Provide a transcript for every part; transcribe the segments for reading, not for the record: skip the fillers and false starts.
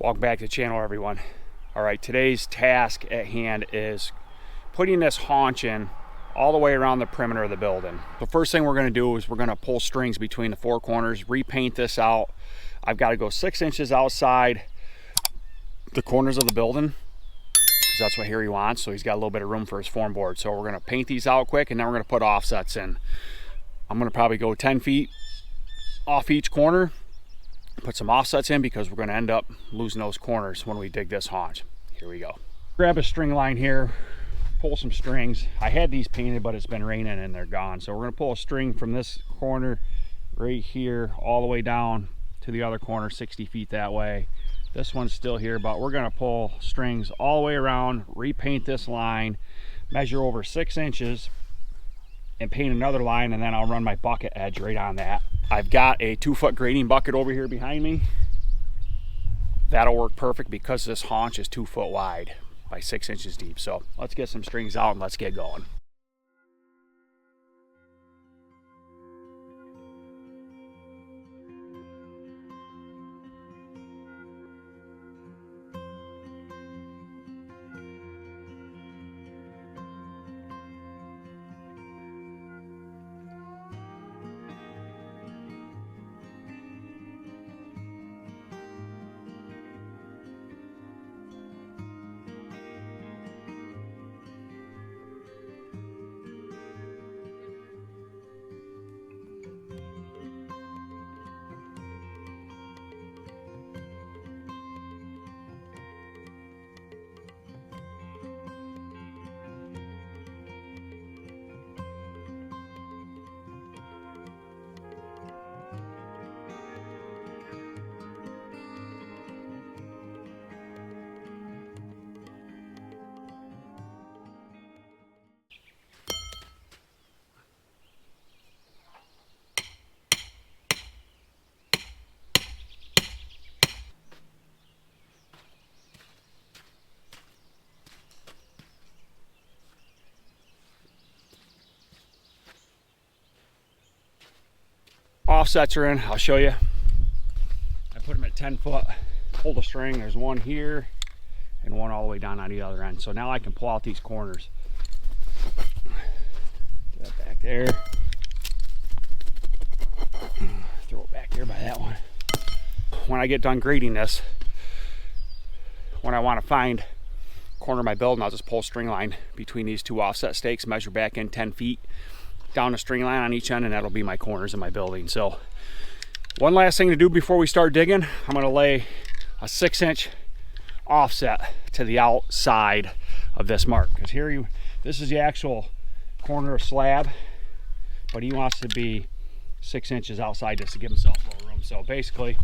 Welcome back to the channel, everyone. All right, today's task at hand is putting this haunch in all the way around the perimeter of the building. The first thing we're going to do is we're going to pull strings between the four corners, repaint this out. I've got to go 6 inches outside the corners of the building because that's what Harry wants, so he's got a little bit of room for his form board. So we're going to paint these out quick, and then we're going to put offsets in. I'm going to probably go 10 feet off each corner, put some offsets in because we're going to end up losing those corners when we dig this haunch. Here we go. Grab a string line here, pull some strings. I had these painted, but it's been raining and they're gone. So we're going to pull a string from this corner right here all the way down to the other corner, 60 feet that way. This one's still here, but we're going to pull strings all the way around, repaint this line, measure over 6 inches, and paint another line, and then I'll run my bucket edge right on that. I've got a 2-foot grading bucket over here behind me. That'll work perfect because this haunch is 2 foot wide by 6 inches deep. So let's get some strings out and let's get going. Offsets are in, I'll show you. I put them at 10 foot, pull the string, there's one here and one all the way down on the other end. So now I can pull out these corners. Get that back there. Throw it back there by that one. When I get done grading this, when I want to find corner of my building, I'll just pull a string line between these two offset stakes, measure back in 10 feet. Down a string line on each end, and that'll be my corners of my building. So one last thing to do before we start digging, I'm going to lay a 6-inch offset to the outside of this mark, because here this is the actual corner of slab, but he wants to be 6 inches outside just to give himself a little room. So basically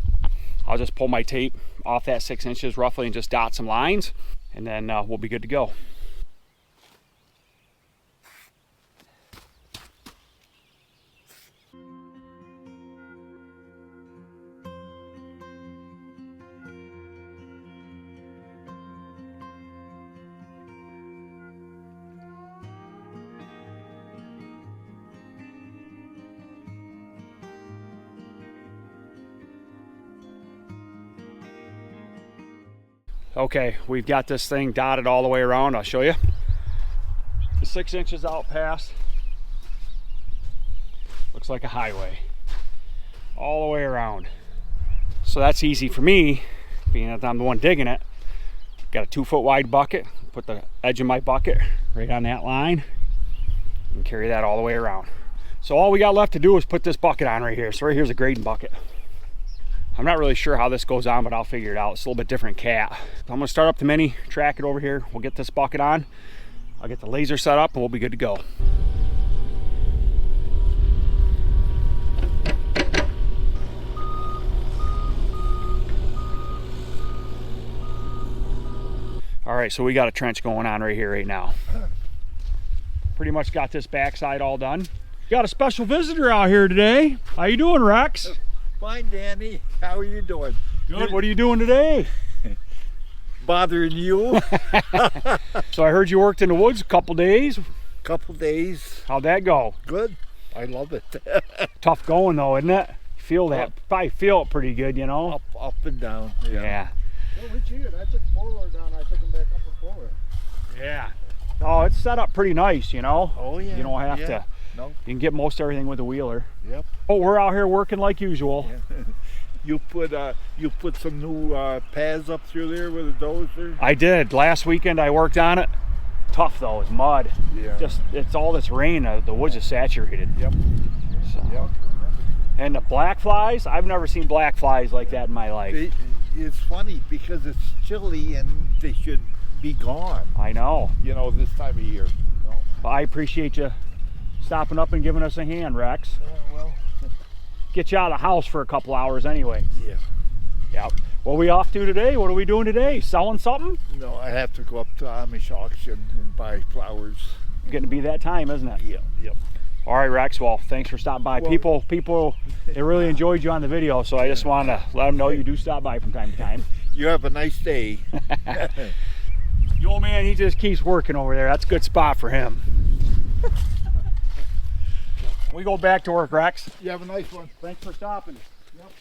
I'll just pull my tape off that 6 inches roughly and just dot some lines, and then we'll be good to go. Okay, we've got this thing dotted all the way around. I'll show you. The 6 inches out past looks like a highway all the way around. So that's easy for me, being that I'm the one digging it. Got a 2 foot wide bucket, put the edge of my bucket right on that line and carry that all the way around. So all we got left to do is put this bucket on right here. So right here's a grading bucket. I'm not really sure how this goes on, but I'll figure it out. It's a little bit different cat. So I'm gonna start up the mini, track it over here. We'll get this bucket on. I'll get the laser set up and we'll be good to go. All right, so we got a trench going on right here right now. Pretty much got this backside all done. Got a special visitor out here today. How you doing, Rex? Fine, Danny. How are you doing? Good. What are you doing today? Bothering you. So I heard you worked in the woods a couple days. Couple days. How'd that go? Good. I love it. Tough going though, isn't it? Feel that? Probably feel it pretty good, you know? Up and down. Yeah. Well, set up pretty nice, you know. Oh yeah. You don't have yeah. to. No. You can get most everything with the wheeler. Yep. Oh, we're out here working like usual. Yeah. You put some new paths up through there with a dozer. I did. Last weekend I worked on it. Tough though, it's mud. Yeah. Just it's all this rain. The woods is saturated. Yep. So. Yep. And the black flies, I've never seen black flies like that in my life. It's funny because it's chilly and they should be gone. I know. You know, this time of year. No. But I appreciate you stopping up and giving us a hand, Rex. Well. Get you out of the house for a couple hours anyway. Yeah. Yep. What are we off to today? What are we doing today? Selling something? No, I have to go up to Amish auction and buy flowers. Getting to be that time, isn't it? Yeah. Yep. All right, Rex. Well, thanks for stopping by. Well, people, they really enjoyed you on the video, so I just wanted to let them know you do stop by from time to time. You have a nice day. The old man, he just keeps working over there. That's a good spot for him. We go back to work, Rex. You have a nice one. Thanks for stopping. Yep.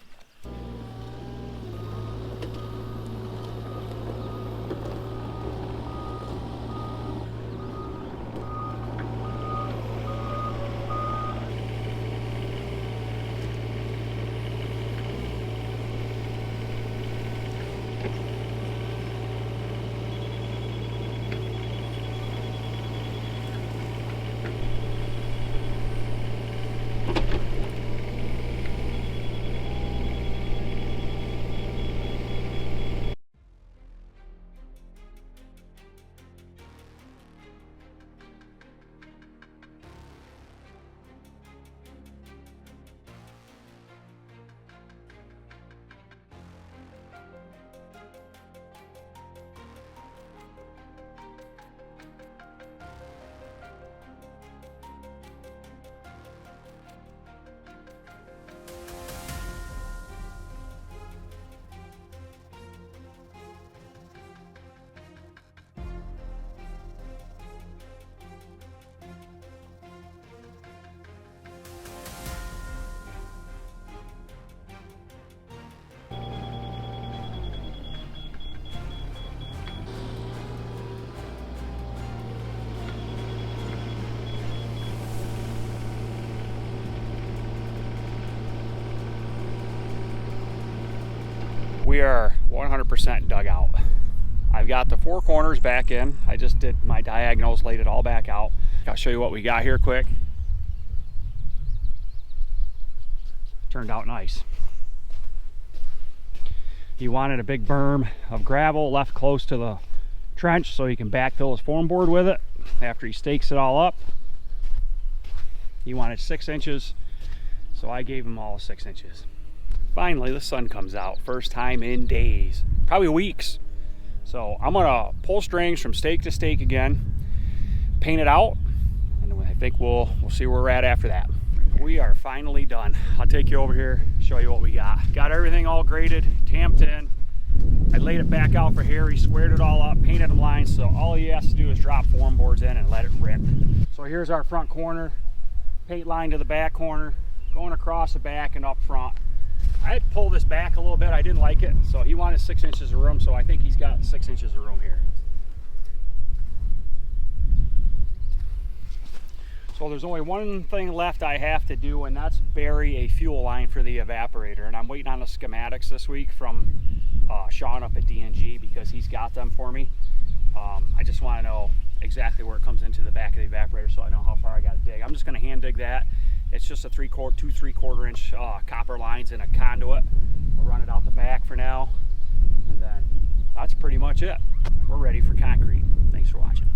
We are 100% dug out. I've got the four corners back in. I just did my diagonals, laid it all back out. I'll show you what we got here quick. Turned out nice. He wanted a big berm of gravel left close to the trench so he can backfill his form board with it after he stakes it all up. He wanted 6 inches, so I gave him all 6 inches. Finally, the sun comes out. First time in days, probably weeks. So I'm gonna pull strings from stake to stake again, paint it out, and I think we'll see where we're at after that. We are finally done. I'll take you over here, show you what we got. Got everything all graded, tamped in. I laid it back out for Harry, squared it all up, painted them lines, so all he has to do is drop form boards in and let it rip. So here's our front corner, paint line to the back corner, going across the back and up front. I had to pull this back a little bit. I didn't like it, so he wanted 6 inches of room, so I think he's got 6 inches of room here. So there's only one thing left I have to do, and that's bury a fuel line for the evaporator. And I'm waiting on the schematics this week from Sean up at D&G because he's got them for me. I just want to know exactly where it comes into the back of the evaporator so I know how far I got to dig. I'm just going to hand dig that. It's just a 2 3/4 inch copper lines and a conduit. We'll run it out the back for now, and then that's pretty much it. We're ready for concrete. Thanks for watching.